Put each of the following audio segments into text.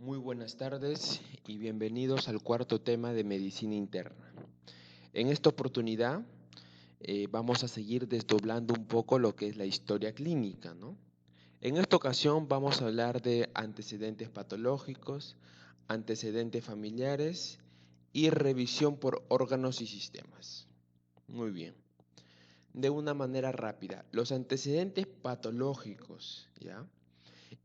Muy buenas tardes y bienvenidos al cuarto tema de medicina interna. En esta oportunidad vamos a seguir desdoblando un poco lo que es la historia clínica, ¿no? En esta ocasión vamos a hablar de antecedentes patológicos, antecedentes familiares y revisión por órganos y sistemas. Muy bien. De una manera rápida, los antecedentes patológicos, ¿ya?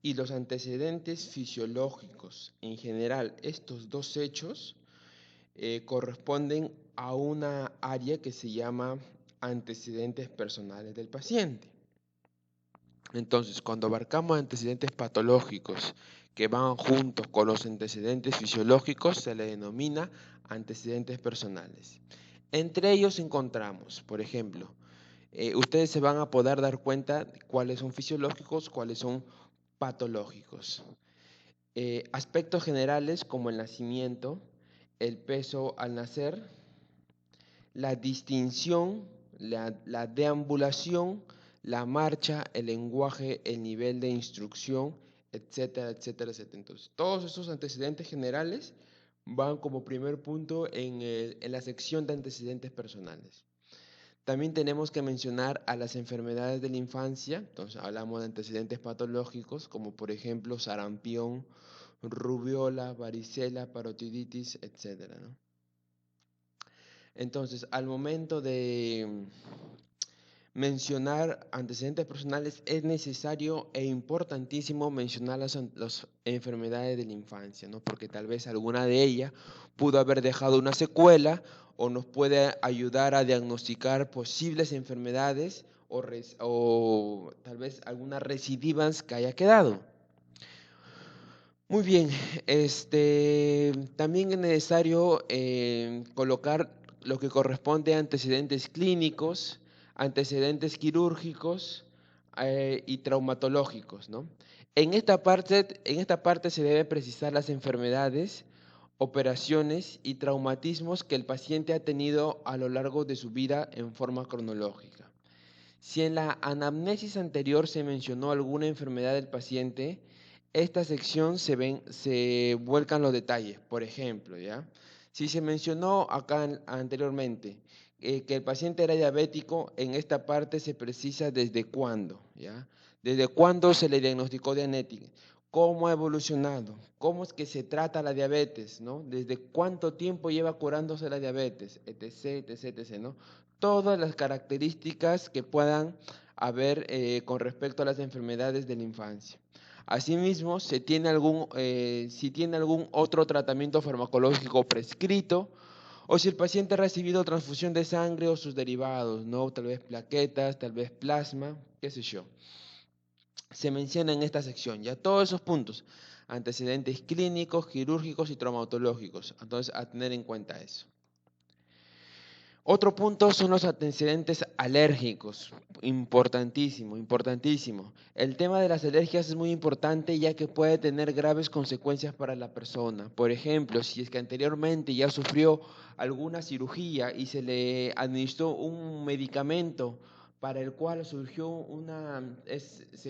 Y los antecedentes fisiológicos. En general, estos dos hechos corresponden a una área que se llama antecedentes personales del paciente. Entonces, cuando abarcamos antecedentes patológicos que van juntos con los antecedentes fisiológicos, se le denomina antecedentes personales. Entre ellos encontramos, por ejemplo, ustedes se van a poder dar cuenta de cuáles son fisiológicos, cuáles son patológicos. Aspectos generales como el nacimiento, el peso al nacer, la distinción, la deambulación, la marcha, el lenguaje, el nivel de instrucción, etcétera, etcétera, etcétera. Entonces, todos esos antecedentes generales van como primer punto en la sección de antecedentes personales. También tenemos que mencionar a las enfermedades de la infancia. Entonces hablamos de antecedentes patológicos como por ejemplo sarampión, rubiola, varicela, parotiditis, etc., ¿no? Entonces, al momento de mencionar antecedentes personales es necesario e importantísimo mencionar las enfermedades de la infancia, ¿no? Porque tal vez alguna de ellas pudo haber dejado una secuela o nos puede ayudar a diagnosticar posibles enfermedades o tal vez algunas recidivas que haya quedado. Muy bien, también es necesario colocar lo que corresponde a antecedentes clínicos, antecedentes quirúrgicos y traumatológicos, ¿no? En esta parte se deben precisar las enfermedades, operaciones y traumatismos que el paciente ha tenido a lo largo de su vida en forma cronológica. Si en la anamnesis anterior se mencionó alguna enfermedad del paciente, esta sección se vuelcan los detalles. Por ejemplo, ¿ya? Si se mencionó acá anteriormente que el paciente era diabético, en esta parte se precisa desde cuándo, ¿ya? Desde cuándo se le diagnosticó dianética, cómo ha evolucionado, cómo es que se trata la diabetes, ¿no? Desde cuánto tiempo lleva curándose la diabetes, etc., etc., etc., ¿no? Todas las características que puedan haber con respecto a las enfermedades de la infancia. Asimismo, si tiene algún otro tratamiento farmacológico prescrito o si el paciente ha recibido transfusión de sangre o sus derivados, ¿no? Tal vez plaquetas, tal vez plasma, qué sé yo. Se menciona en esta sección ya todos esos puntos, antecedentes clínicos, quirúrgicos y traumatológicos. Entonces, a tener en cuenta eso. Otro punto son los antecedentes alérgicos, importantísimo, importantísimo. El tema de las alergias es muy importante ya que puede tener graves consecuencias para la persona. Por ejemplo, si es que anteriormente ya sufrió alguna cirugía y se le administró un medicamento para el cual se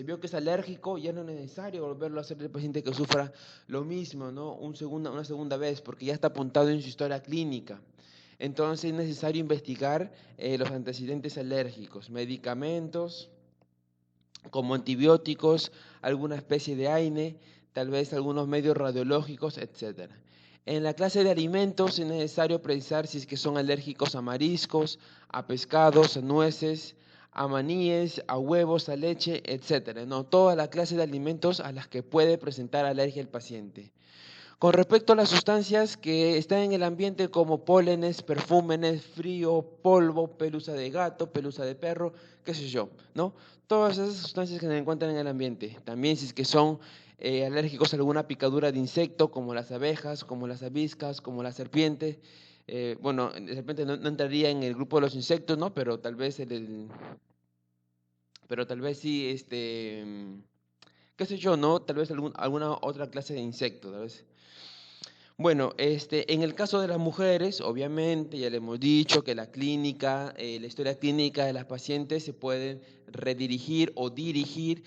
vio que es alérgico, ya no es necesario volverlo a hacer al paciente que sufra lo mismo, ¿no? Una segunda vez, porque ya está apuntado en su historia clínica. Entonces es necesario investigar los antecedentes alérgicos, medicamentos como antibióticos, alguna especie de AINE, tal vez algunos medios radiológicos, etc. En la clase de alimentos es necesario precisar si es que son alérgicos a mariscos, a pescados, a nueces, a maníes, a huevos, a leche, etc. No, toda la clase de alimentos a las que puede presentar alergia el paciente. Con respecto a las sustancias que están en el ambiente como pólenes, perfúmenes, frío, polvo, pelusa de gato, pelusa de perro, qué sé yo, ¿no? Todas esas sustancias que se encuentran en el ambiente. También si es que son alérgicos a alguna picadura de insecto, como las abejas, como las aviscas, como la serpiente. Bueno, de repente no entraría en el grupo de los insectos, ¿no? Pero tal vez sí, qué sé yo, ¿no? Tal vez alguna otra clase de insecto, tal vez. Bueno, en el caso de las mujeres, obviamente, ya le hemos dicho que la clínica, la historia clínica de las pacientes se pueden redirigir o dirigir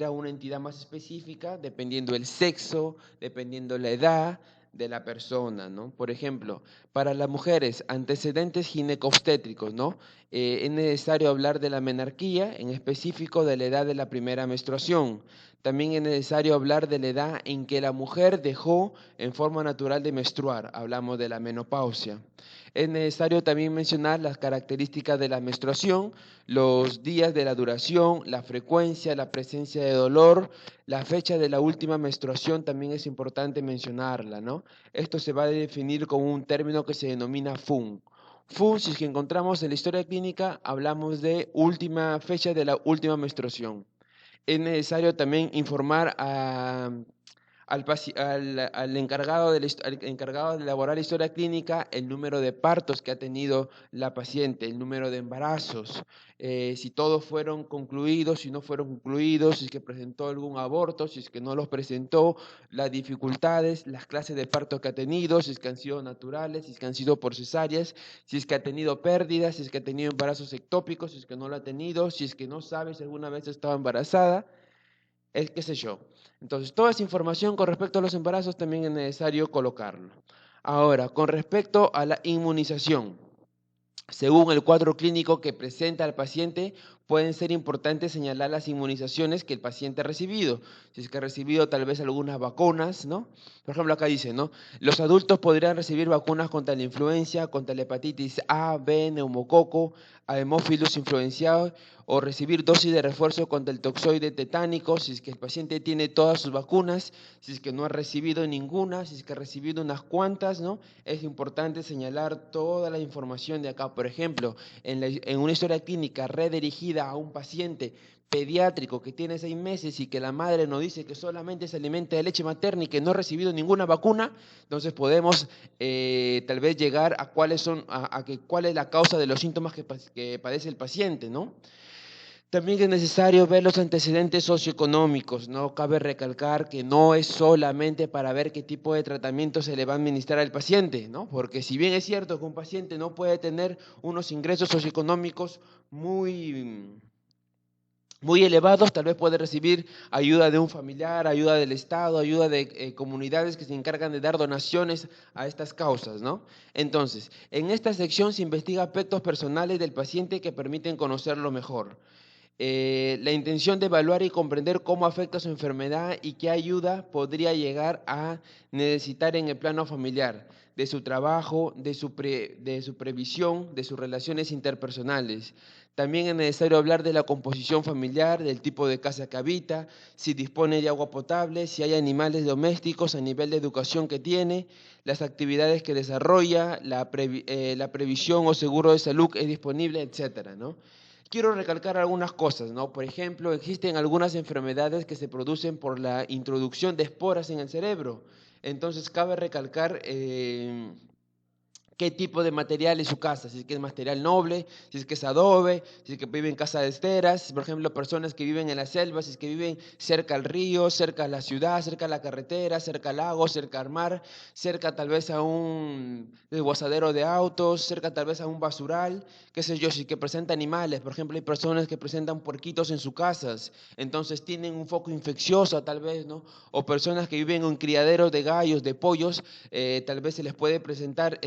a una entidad más específica, dependiendo del sexo, dependiendo la edad de la persona, ¿no? Por ejemplo, para las mujeres, antecedentes ginecobstétricos, ¿no? Es necesario hablar de la menarquía, en específico de la edad de la primera menstruación. También es necesario hablar de la edad en que la mujer dejó en forma natural de menstruar, hablamos de la menopausia. Es necesario también mencionar las características de la menstruación, los días de la duración, la frecuencia, la presencia de dolor, la fecha de la última menstruación también es importante mencionarla, ¿no? Esto se va a definir con un término que se denomina FUN. FUN, si es que encontramos en la historia clínica, hablamos de última fecha de la última menstruación. Es necesario también informar al encargado al encargado de elaborar la historia clínica el número de partos que ha tenido la paciente, el número de embarazos, si todos fueron concluidos, si no fueron concluidos, si es que presentó algún aborto, si es que no los presentó, las dificultades, las clases de parto que ha tenido, si es que han sido naturales, si es que han sido por cesáreas, si es que ha tenido pérdidas, si es que ha tenido embarazos ectópicos, si es que no lo ha tenido, si es que no sabe si alguna vez estaba embarazada, el qué sé yo. Entonces, toda esa información con respecto a los embarazos también es necesario colocarlo. Ahora, con respecto a la inmunización, según el cuadro clínico que presenta al paciente, pueden ser importantes señalar las inmunizaciones que el paciente ha recibido. Si es que ha recibido tal vez algunas vacunas, ¿no? Por ejemplo, acá dice, ¿no? Los adultos podrían recibir vacunas contra la influenza, contra la hepatitis A, B, neumococo, Haemophilus influenzae, o recibir dosis de refuerzo contra el toxoide tetánico, si es que el paciente tiene todas sus vacunas, si es que no ha recibido ninguna, si es que ha recibido unas cuantas, ¿no? Es importante señalar toda la información de acá. Por ejemplo, en una historia clínica redirigida a un paciente pediátrico que tiene 6 meses y que la madre nos dice que solamente se alimenta de leche materna y que no ha recibido ninguna vacuna, entonces podemos tal vez llegar a cuál es la causa de los síntomas que padece el paciente, ¿no? También es necesario ver los antecedentes socioeconómicos, ¿no? Cabe recalcar que no es solamente para ver qué tipo de tratamiento se le va a administrar al paciente, ¿no? Porque si bien es cierto que un paciente no puede tener unos ingresos socioeconómicos muy elevados, tal vez puede recibir ayuda de un familiar, ayuda del Estado, ayuda de comunidades que se encargan de dar donaciones a estas causas, ¿no? Entonces, en esta sección se investiga aspectos personales del paciente que permiten conocerlo mejor. La intención de evaluar y comprender cómo afecta su enfermedad y qué ayuda podría llegar a necesitar en el plano familiar, de su trabajo, de su previsión, de sus relaciones interpersonales. También es necesario hablar de la composición familiar, del tipo de casa que habita, si dispone de agua potable, si hay animales domésticos a nivel de educación que tiene, las actividades que desarrolla, la previsión o seguro de salud es disponible, etcétera, ¿no? Quiero recalcar algunas cosas, ¿no? Por ejemplo, existen algunas enfermedades que se producen por la introducción de esporas en el cerebro. Entonces, cabe recalcar qué tipo de material es su casa, si es que es material noble, si es que es adobe, si es que vive en casa de esteras, por ejemplo, personas que viven en la selva, si es que viven cerca al río, cerca a la ciudad, cerca a la carretera, cerca al lago, cerca al mar, cerca tal vez a un desguazadero de autos, cerca tal vez a un basural, qué sé yo, si es que presenta animales, por ejemplo, hay personas que presentan puerquitos en sus casas, entonces tienen un foco infeccioso tal vez, ¿no? O personas que viven en criaderos de gallos, de pollos, tal vez se les puede presentar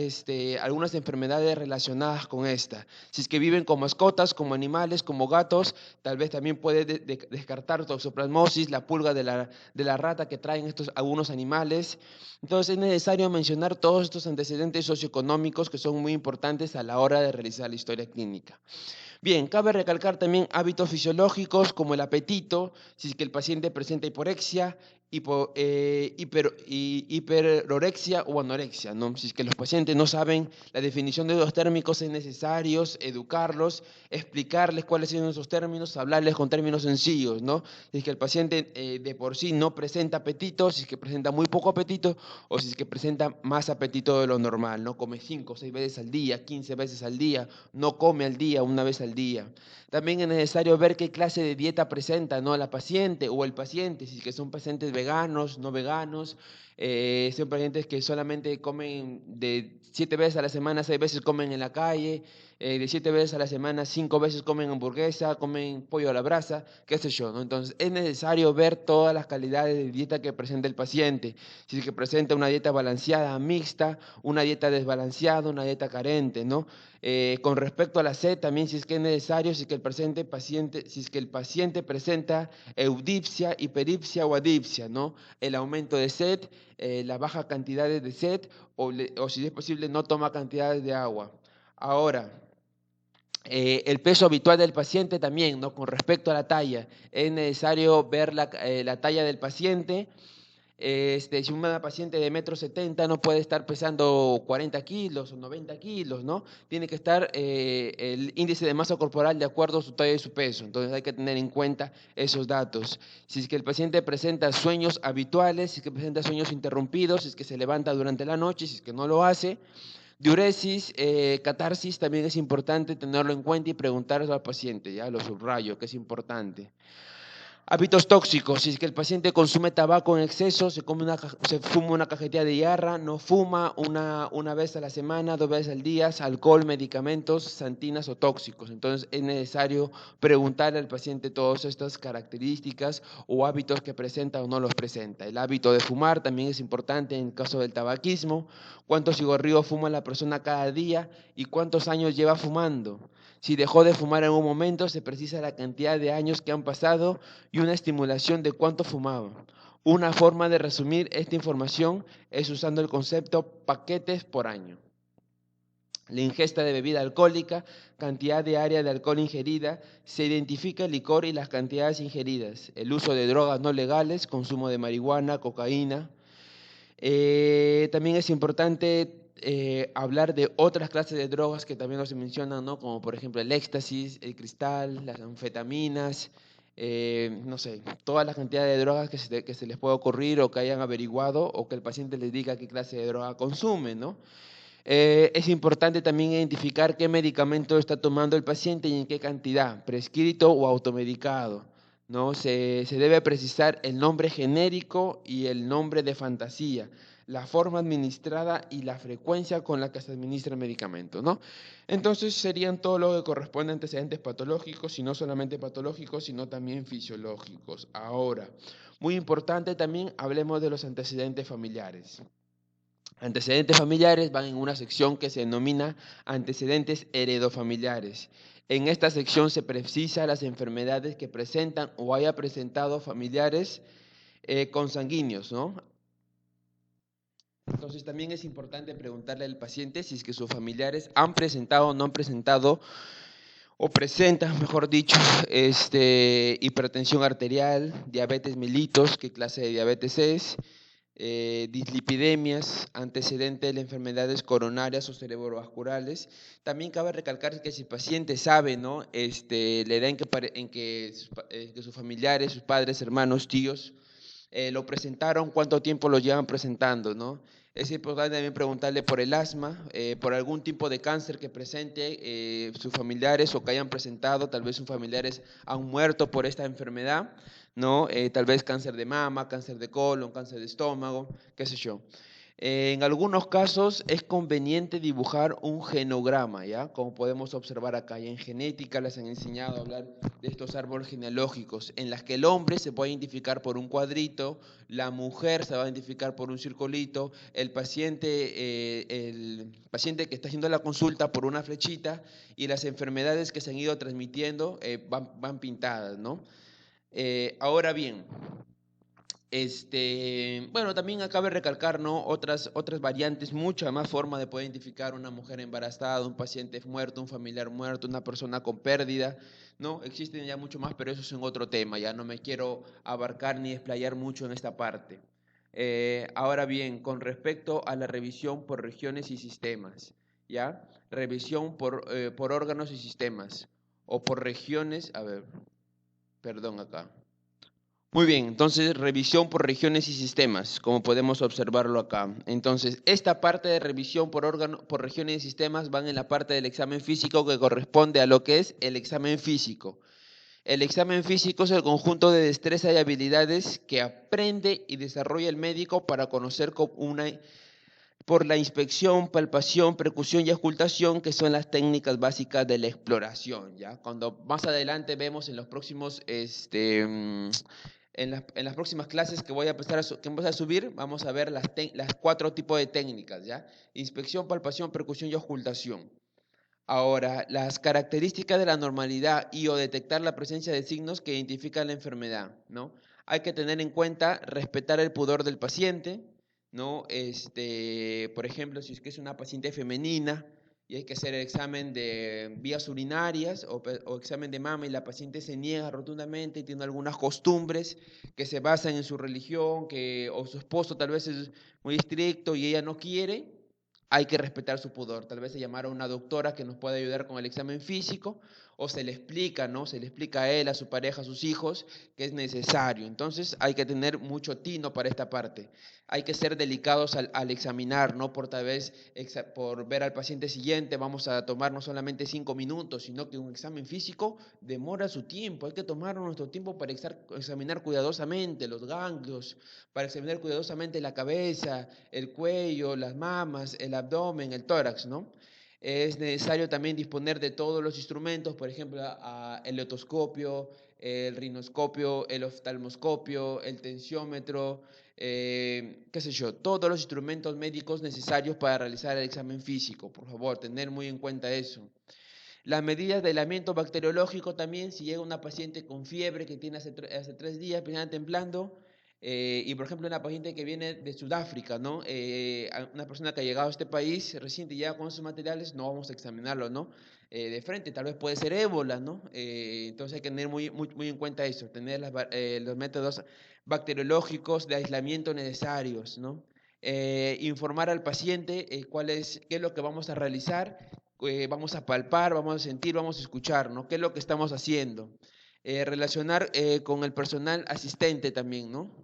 algunas enfermedades relacionadas con esta. Si es que viven con mascotas, como animales, como gatos, tal vez también puede descartar toxoplasmosis, la pulga de la rata que traen algunos animales. Entonces es necesario mencionar todos estos antecedentes socioeconómicos que son muy importantes a la hora de realizar la historia clínica. Bien, cabe recalcar también hábitos fisiológicos como el apetito, si es que el paciente presenta hiporexia, hiperorexia o anorexia, ¿no? Si es que los pacientes no saben la definición de los términos, es necesario educarlos, explicarles cuáles son esos términos, hablarles con términos sencillos, ¿no? Si es que el paciente de por sí no presenta apetito, si es que presenta muy poco apetito o si es que presenta más apetito de lo normal, ¿no? Come 5 o 6 veces al día, 15 veces al día, no come al día, una vez al día. También es necesario ver qué clase de dieta presenta, ¿no? La paciente o el paciente, si es que son pacientes veganos, no veganos. Son pacientes que solamente comen de 7 veces a la semana, 6 veces comen en la calle, de 7 veces a la semana, 5 veces comen hamburguesa, comen pollo a la brasa, qué sé yo, ¿no? Entonces es necesario ver todas las calidades de dieta que presenta el paciente. Si es que presenta una dieta balanceada, mixta, una dieta desbalanceada, una dieta carente, ¿no? Con respecto a la sed, también si es que es necesario, si es que el paciente presenta eudipsia, hiperipsia o adipsia, ¿no? El aumento de sed, la baja cantidad de sed o si es posible no toma cantidades de agua. Ahora, el peso habitual del paciente también, ¿no? Con respecto a la talla, es necesario ver la talla del paciente. Si una paciente de 1,70 m no puede estar pesando 40 kilos o 90 kilos, ¿no? Tiene que estar el índice de masa corporal de acuerdo a su talla y su peso. Entonces hay que tener en cuenta esos datos. Si es que el paciente presenta sueños habituales, si es que presenta sueños interrumpidos, si es que se levanta durante la noche, si es que no lo hace. Diuresis, catarsis, también es importante tenerlo en cuenta y preguntarle al paciente, ya lo subrayo, que es importante. Hábitos tóxicos, si es que el paciente consume tabaco en exceso, se fuma una cajetilla de yarra, no fuma una vez a la semana, 2 veces al día, alcohol, medicamentos, santinas o tóxicos. Entonces es necesario preguntarle al paciente todas estas características o hábitos que presenta o no los presenta. El hábito de fumar también es importante en el caso del tabaquismo. ¿Cuántos cigarrillos fuma la persona cada día y cuántos años lleva fumando? Si dejó de fumar en un momento, se precisa la cantidad de años que han pasado y una estimulación de cuánto fumaba. Una forma de resumir esta información es usando el concepto paquetes por año. La ingesta de bebida alcohólica, cantidad de área de alcohol ingerida, se identifica el licor y las cantidades ingeridas. El uso de drogas no legales, consumo de marihuana, cocaína. También es importante hablar de otras clases de drogas que también no se mencionan, ¿no? Como por ejemplo el éxtasis, el cristal, las anfetaminas, no sé, todas las cantidades de drogas que se les pueda ocurrir o que hayan averiguado o que el paciente les diga qué clase de droga consume, ¿no? Es importante también identificar qué medicamento está tomando el paciente y en qué cantidad, prescrito o automedicado, ¿no? Se debe precisar el nombre genérico y el nombre de fantasía, la forma administrada y la frecuencia con la que se administra el medicamento, ¿no? Entonces serían todo lo que corresponde a antecedentes patológicos, y no solamente patológicos, sino también fisiológicos. Ahora, muy importante también, hablemos de los antecedentes familiares. Antecedentes familiares van en una sección que se denomina antecedentes heredofamiliares. En esta sección se precisa las enfermedades que presentan o haya presentado familiares consanguíneos, ¿no? Entonces también es importante preguntarle al paciente si es que sus familiares han presentado o no han presentado o presentan, mejor dicho, hipertensión arterial, diabetes mellitus, qué clase de diabetes es, dislipidemias, antecedentes de enfermedades coronarias o cerebrovasculares. También cabe recalcar que si el paciente sabe, ¿no? La edad que sus familiares, sus padres, hermanos, tíos, lo presentaron, cuánto tiempo lo llevan presentando, ¿no? Es importante también preguntarle por el asma, por algún tipo de cáncer que presente sus familiares o que hayan presentado, tal vez sus familiares han muerto por esta enfermedad, ¿no? Tal vez cáncer de mama, cáncer de colon, cáncer de estómago, qué sé yo. En algunos casos es conveniente dibujar un genograma, ¿ya? Como podemos observar acá, y en genética les han enseñado a hablar de estos árboles genealógicos, en las que el hombre se puede identificar por un cuadrito, la mujer se va a identificar por un circulito, el paciente que está haciendo la consulta por una flechita, y las enfermedades que se han ido transmitiendo van pintadas, ¿no? Ahora bien, bueno, también acabe de recalcar, ¿no? Otras variantes, mucha más forma de poder identificar una mujer embarazada, un paciente muerto, un familiar muerto, una persona con pérdida, ¿no? Existen ya mucho más, pero eso es en otro tema, ya no me quiero abarcar ni explayar mucho en esta parte. Ahora bien, con respecto a la revisión por regiones y sistemas, ¿ya? Revisión por órganos y sistemas, o por regiones, a ver, perdón acá. Muy bien, entonces revisión por regiones y sistemas, como podemos observarlo acá. Entonces, esta parte de revisión por regiones y sistemas van en la parte del examen físico que corresponde a lo que es el examen físico. El examen físico es el conjunto de destrezas y habilidades que aprende y desarrolla el médico para conocer por la inspección, palpación, percusión y ocultación, que son las técnicas básicas de la exploración, ¿ya? Cuando más adelante vemos en los próximos, en las próximas clases que voy a empezar que vamos a subir, vamos a ver las 4 tipos de técnicas, ¿ya? Inspección, palpación, percusión y ocultación. Ahora, las características de la normalidad y o detectar la presencia de signos que identifican la enfermedad, ¿no? Hay que tener en cuenta respetar el pudor del paciente, ¿no? Por ejemplo, si es que es una paciente femenina y hay que hacer el examen de vías urinarias o examen de mama y la paciente se niega rotundamente y tiene algunas costumbres que se basan en su religión, o su esposo tal vez es muy estricto y ella no quiere, hay que respetar su pudor. Tal vez se llamara a una doctora que nos pueda ayudar con el examen físico o se le explica, ¿no? Se le explica a él, a su pareja, a sus hijos que es necesario. Entonces hay que tener mucho tino para esta parte. Hay que ser delicados al examinar, no por tal vez por ver al paciente siguiente vamos a tomar no solamente 5 minutos, sino que un examen físico demora su tiempo. Hay que tomar nuestro tiempo para examinar cuidadosamente los ganglios, para examinar cuidadosamente la cabeza, el cuello, las mamas, el abdomen, el tórax, ¿no? Es necesario también disponer de todos los instrumentos, por ejemplo, el otoscopio, el rinoscopio, el oftalmoscopio, el tensiómetro, qué sé yo, todos los instrumentos médicos necesarios para realizar el examen físico. Por favor, tener muy en cuenta eso. Las medidas de aislamiento bacteriológico también, si llega una paciente con fiebre que tiene hace 3 días, viene temblando, y por ejemplo una paciente que viene de Sudáfrica, ¿no? Una persona que ha llegado a este país reciente y llega con sus materiales, no vamos a examinarlo, ¿no? De frente, tal vez puede ser ébola, ¿no? Entonces hay que tener muy en cuenta eso, tener los métodos bacteriológicos de aislamiento necesarios, ¿no? Informar al paciente qué es lo que vamos a realizar, vamos a palpar, vamos a sentir, vamos a escuchar, ¿no? ¿Qué es lo que estamos haciendo? Relacionar con el personal asistente también, ¿no?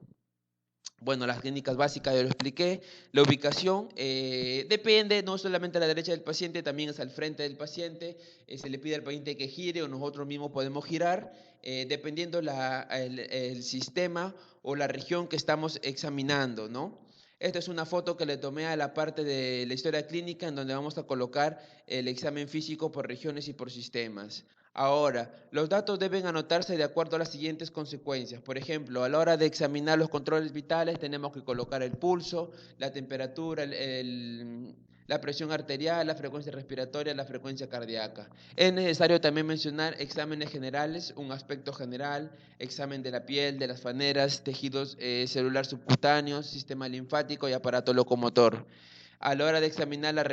Bueno, las técnicas básicas ya lo expliqué. La ubicación depende, no solamente a la derecha del paciente, también es al frente del paciente. Se le pide al paciente que gire o nosotros mismos podemos girar, dependiendo el sistema o la región que estamos examinando, ¿no? Esta es una foto que le tomé a la parte de la historia clínica en donde vamos a colocar el examen físico por regiones y por sistemas. Ahora, los datos deben anotarse de acuerdo a las siguientes consecuencias. Por ejemplo, a la hora de examinar los controles vitales tenemos que colocar el pulso, la temperatura, la presión arterial, la frecuencia respiratoria, la frecuencia cardíaca. Es necesario también mencionar exámenes generales, un aspecto general, examen de la piel, de las faneras, tejidos celular subcutáneos, sistema linfático y aparato locomotor. A la hora de examinar las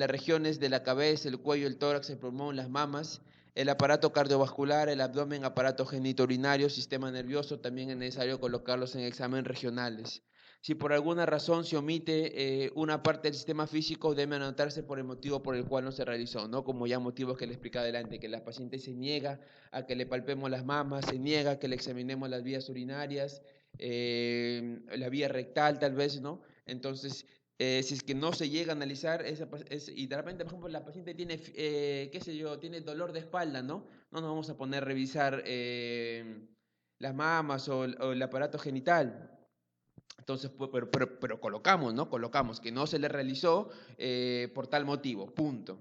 regiones de la cabeza, el cuello, el tórax, el pulmón, las mamas, el aparato cardiovascular, el abdomen, aparato genitourinario, sistema nervioso, también es necesario colocarlos en examen regionales. Si por alguna razón se omite una parte del sistema físico, debe anotarse por el motivo por el cual no se realizó, ¿no? Como ya motivos que le expliqué adelante, que la paciente se niega a que le palpemos las mamas, se niega a que le examinemos las vías urinarias, la vía rectal tal vez, ¿no? Entonces, si es que no se llega a analizar y de repente, por ejemplo, la paciente tiene, qué sé yo, tiene dolor de espalda, ¿no? No nos vamos a poner a revisar las mamas o el aparato genital. Entonces, pero colocamos, ¿no? Colocamos que no se le realizó por tal motivo, punto.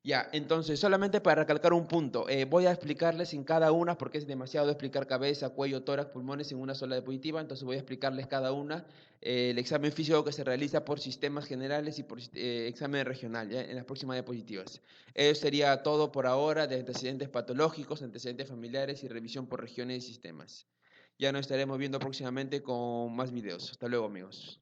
Ya, entonces, solamente para recalcar un punto, voy a explicarles en cada una, porque es demasiado explicar cabeza, cuello, tórax, pulmones en una sola diapositiva, entonces voy a explicarles cada una el examen físico que se realiza por sistemas generales y por examen regional, ¿ya? En las próximas diapositivas. Eso sería todo por ahora de antecedentes patológicos, antecedentes familiares y revisión por regiones y sistemas. Ya nos estaremos viendo próximamente con más videos. Hasta luego, amigos.